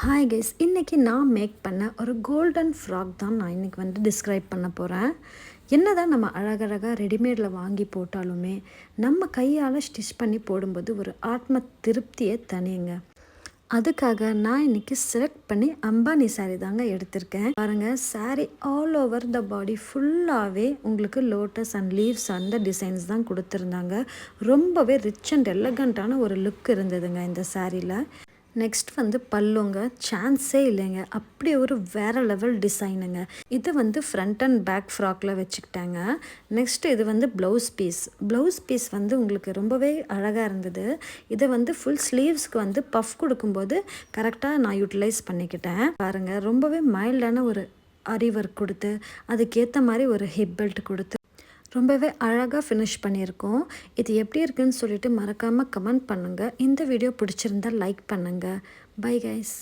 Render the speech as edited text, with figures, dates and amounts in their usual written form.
Hi guys, இன்றைக்கி நான் make பண்ண ஒரு கோல்டன் ஃப்ராக் தான் நான் இன்றைக்கி டிஸ்கிரைப் பண்ண போகிறேன். என்ன தான் நம்ம அழகழகாக ரெடிமேடில் வாங்கி போட்டாலுமே நம்ம கையால் ஸ்டிச் பண்ணி போடும்போது ஒரு ஆத்ம திருப்தியே தனிங்க. அதுக்காக நான் இன்றைக்கி செலக்ட் பண்ணி அம்பானி சாரீ தாங்க எடுத்திருக்கேன். பாருங்கள், சாரீ ஆல் ஓவர் த பாடி ஃபுல்லாகவே உங்களுக்கு லோட்டஸ் அண்ட் லீவ்ஸ் அந்த டிசைன்ஸ் தான் கொடுத்துருந்தாங்க. ரொம்பவே ரிச் அண்ட் எலகண்ட்டான ஒரு லுக் இருந்ததுங்க இந்த சாரியில். நெக்ஸ்ட் பல்லுங்க, சான்ஸே இல்லைங்க. அப்படி ஒரு வேறு லெவல் டிசைனுங்க. இது ஃப்ரண்ட் அண்ட் பேக் ஃப்ராக்கில் வச்சுக்கிட்டாங்க. நெக்ஸ்ட் இது ப்ளவுஸ் பீஸ் உங்களுக்கு ரொம்பவே அழகாக இருந்தது. இதை ஃபுல் ஸ்லீவ்ஸ்க்கு பஃப் கொடுக்கும்போது கரெக்டாக நான் யூட்டிலைஸ் பண்ணிக்கிட்டேன். பாருங்கள், ரொம்பவே மைல்டான ஒரு ஆரி ஒர்க் கொடுத்து அதுக்கேற்ற மாதிரி ஒரு ஹிப் பெல்ட் கொடுத்து ரொம்பவே அழகாக ஃபினிஷ் பண்ணியிருக்கோம். இது எப்படி இருக்குன்னு சொல்லிட்டு மறக்காமல் கமெண்ட் பண்ணுங்கள். இந்த வீடியோ பிடிச்சிருந்தால் லைக் பண்ணுங்கள். Bye guys.